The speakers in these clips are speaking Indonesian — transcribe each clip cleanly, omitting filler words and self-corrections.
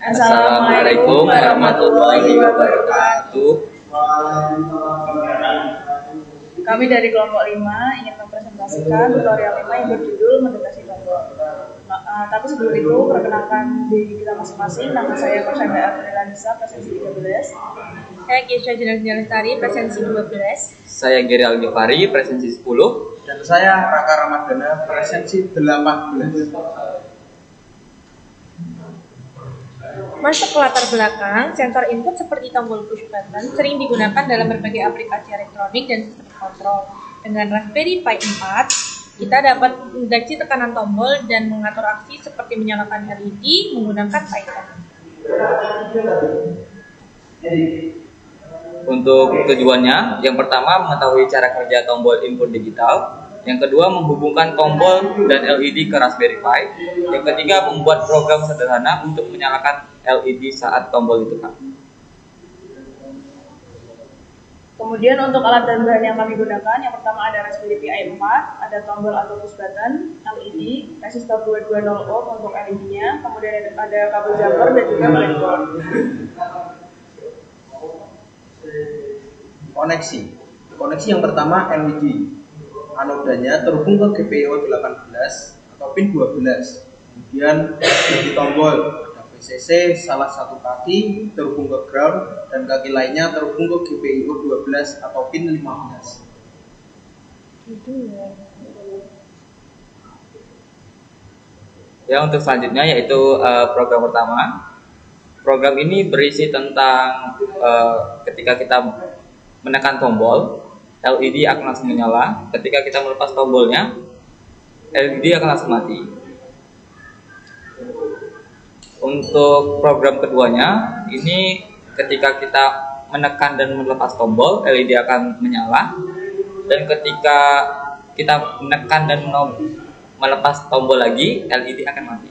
Assalamualaikum warahmatullahi wabarakatuh. Kami dari kelompok 5 ingin mempresentasikan tutorial 5 yang berjudul mendeteksi tombol. Tapi sebelum itu, perkenalkan diri kita masing-masing. Nama saya Marsyanda Afrilanisa, presensi 13. Saya Kesha Jenal-Jenal-Lestari, presensi 12. Saya Geri Algifari, presensi 10. Dan saya Raka Ramadana, presensi 18. Masuk ke latar belakang, sensor input seperti tombol push button sering digunakan dalam berbagai aplikasi elektronik dan sistem kontrol. Dengan Raspberry Pi 4, kita dapat mendeteksi tekanan tombol dan mengatur aksi seperti menyalakan LED menggunakan Python. Untuk tujuannya, yang pertama mengetahui cara kerja tombol input digital, yang kedua menghubungkan tombol dan LED ke Raspberry Pi, yang ketiga membuat program sederhana untuk menyalakan LED saat tombol ditekan. Kemudian untuk alat dan bahan yang kami gunakan, yang pertama ada Raspberry Pi 4, ada tombol atau push button, LED, resistor 220 ohm untuk LED-nya, kemudian ada kabel jumper dan juga breadboard. Koneksi yang pertama LED. Anodanya terhubung ke GPIO 18 atau pin 12. Kemudian di tombol ada VCC, salah satu kaki terhubung ke ground dan kaki lainnya terhubung ke GPIO 12 atau pin 15. Ya, untuk selanjutnya yaitu program pertama. Program ini berisi tentang ketika kita menekan tombol, LED akan langsung menyala. Ketika kita melepas tombolnya, LED akan langsung mati. Untuk program keduanya, ini ketika kita menekan dan melepas tombol, LED akan menyala. Dan ketika kita menekan dan melepas tombol lagi, LED akan mati.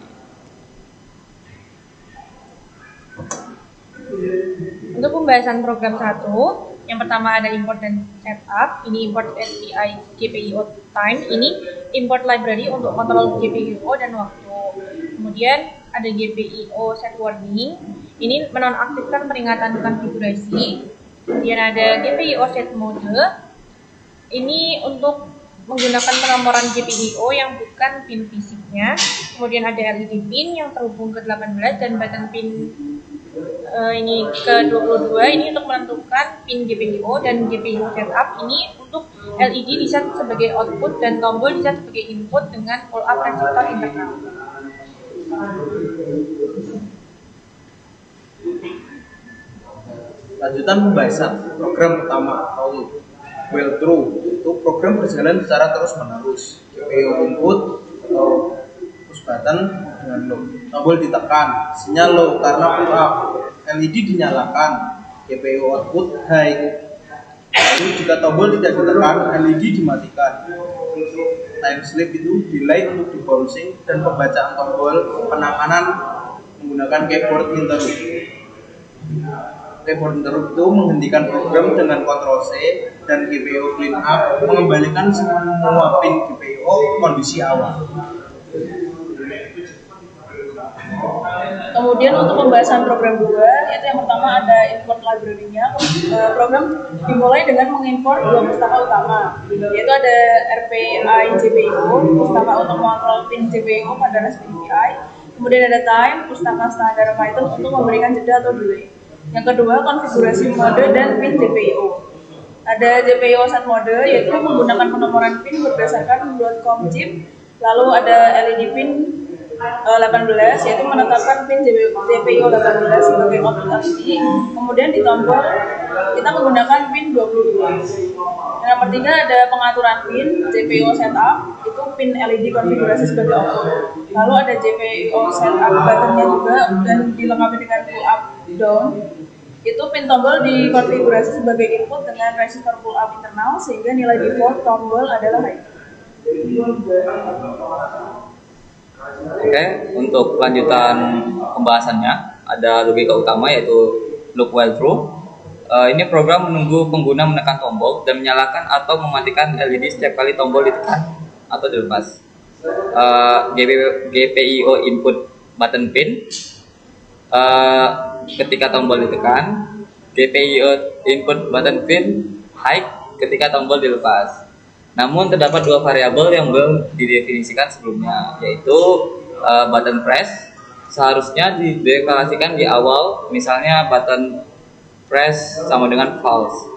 Untuk pembahasan program 1, yang pertama ada import dan setup. Ini import SPI GPIO time. Ini import library untuk kontrol GPIO dan waktu. Kemudian ada GPIO set warning. Ini menonaktifkan peringatan konfigurasi. Kemudian ada GPIO set mode. Ini untuk menggunakan penomoran GPIO yang bukan pin fisiknya. Kemudian ada LED pin yang terhubung ke 18 dan button pin ini ke 22, ini untuk menentukan pin GPIO, dan GPIO setup ini untuk LED bisa sebagai output dan tombol bisa sebagai input dengan pull up resistor internal. Lanjutan pembahasan program pertama atau well through, itu program berjalan secara terus-menerus. GPIO input atau push button dengan low, tombol ditekan, sinyal low karena pull up, LED dinyalakan, GPIO output high. Lalu jika tombol tidak ditekan, LED dimatikan. Time slip itu delay untuk debouncing dan pembacaan tombol penanganan menggunakan keyboard interrupt. Keyboard interrupt itu menghentikan program dengan Ctrl C, dan GPIO clean up mengembalikan semua pin GPIO kondisi awal. Kemudian untuk pembahasan program 2, yaitu yang pertama ada import library-nya. Program dimulai dengan mengimport dua pustaka utama, yaitu ada RPI GPIO, pustaka untuk mengontrol pin GPIO pada Raspberry Pi. Kemudian ada time, pustaka standar Python untuk memberikan jeda atau delay. Yang kedua, konfigurasi mode dan pin GPIO. Ada GPIO set mode, yaitu menggunakan penomoran pin berdasarkan Broadcom chip. Lalu ada LED pin 18, yaitu menetapkan pin GPIO 18 sebagai output LED. Kemudian di tombol kita menggunakan pin 22. Dan yang ketiga ada pengaturan pin GPIO setup, itu pin LED konfigurasi sebagai output. Lalu ada GPIO setup buttonnya juga dan dilengkapi dengan pull up down. Itu pin tombol dikonfigurasi sebagai input dengan resistor pull up internal sehingga nilai default tombol adalah high. Oke, untuk lanjutan pembahasannya ada logika utama yaitu loop while true. Ini program menunggu pengguna menekan tombol dan menyalakan atau mematikan LED setiap kali tombol ditekan atau dilepas. GPIO input button pin eh, ketika tombol ditekan, GPIO input button pin high ketika tombol dilepas. Namun terdapat dua variabel yang belum didefinisikan sebelumnya, yaitu button press seharusnya dideklarasikan di awal, misalnya button press sama dengan false.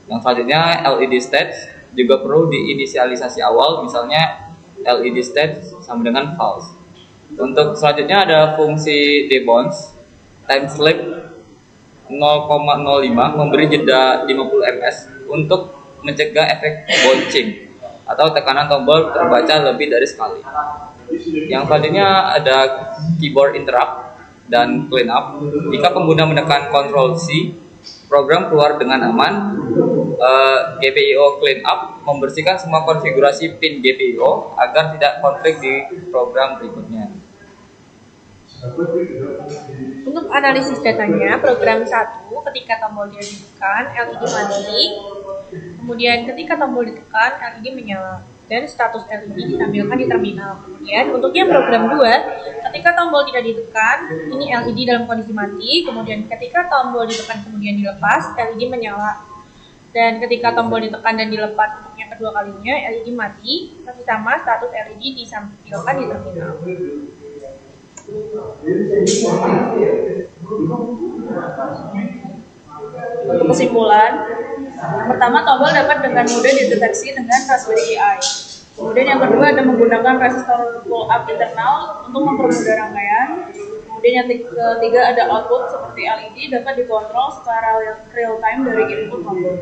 Yang selanjutnya LED state juga perlu diinisialisasi awal, misalnya LED state sama dengan false. Untuk selanjutnya ada fungsi debounce time slip 0,05 memberi jeda 50 ms untuk mencegah efek bouncing atau tekanan tombol terbaca lebih dari sekali. Yang selanjutnya ada keyboard interrupt dan clean up. Jika pengguna menekan Ctrl C, program keluar dengan aman. GPIO clean up membersihkan semua konfigurasi pin GPIO agar tidak konflik di program berikutnya. Untuk analisis datanya, program 1 ketika tombol ditekan, LED mati. Kemudian ketika tombol ditekan, LED menyala dan status LED ditampilkan di terminal. Kemudian untuk yang program 2, ketika tombol tidak ditekan, ini LED dalam kondisi mati. Kemudian ketika tombol ditekan kemudian dilepas, LED menyala. Dan ketika tombol ditekan dan dilepas untuk yang kedua kalinya, LED mati. Masih sama, status LED ditampilkan di terminal. Untuk kesimpulan, yang pertama tombol dapat dengan mudah dideteksi dengan Raspberry Pi. Kemudian yang kedua ada menggunakan resistor pull up internal untuk mempermudah rangkaian. Kemudian yang ketiga ada output seperti LED dapat dikontrol secara real time dari input tombol.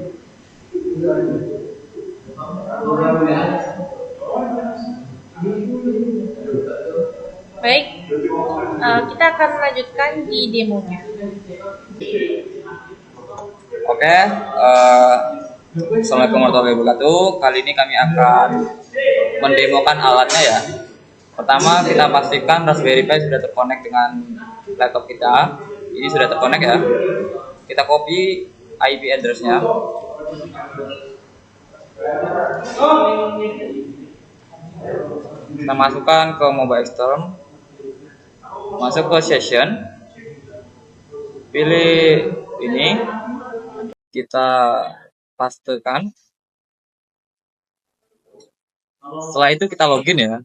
Baik, kita akan melanjutkan di demonya. Oke, Assalamualaikum warahmatullahi wabarakatuh. Kali ini kami akan mendemokan alatnya ya. Pertama kita pastikan Raspberry Pi sudah terkonek dengan laptop kita. Ini sudah terkonek ya. Kita copy IP address-nya. Kita masukkan ke mobile extern. Masuk ke session. Pilih ini. Kita pastekan. Setelah itu kita login ya.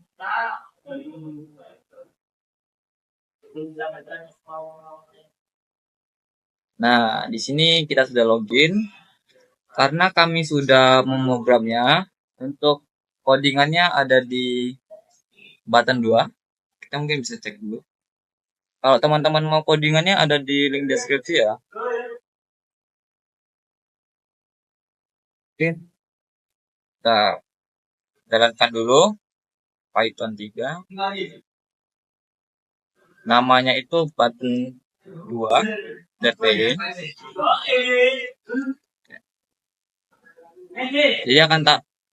Nah, di sini kita sudah login. Karena kami sudah memprogramnya, untuk codingannya ada di button 2. Kita mungkin bisa cek dulu. Kalau teman-teman mau codingannya ada di link deskripsi ya. Oke. Kita jalankan dulu Python 3. Namanya itu button 2.py. Jadi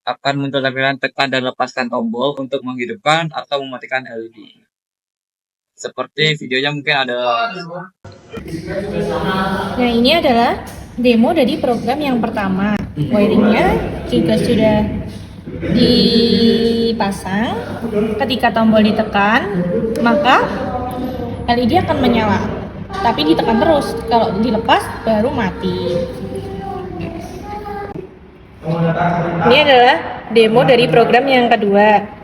akan muncul tampilan tekan dan lepaskan tombol untuk menghidupkan atau mematikan LED. Seperti videonya mungkin ada. Nah, ini adalah demo dari program yang pertama. Wiringnya juga sudah dipasang. Ketika tombol ditekan, maka LED akan menyala. Tapi ditekan terus. Kalau dilepas baru mati. Ini adalah demo dari program yang kedua.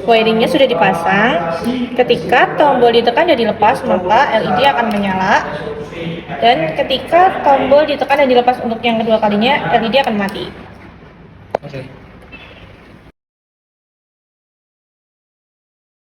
Wiringnya sudah dipasang. Ketika tombol ditekan dan dilepas, maka LED akan menyala. Dan ketika tombol ditekan dan dilepas untuk yang kedua kalinya, LED akan mati.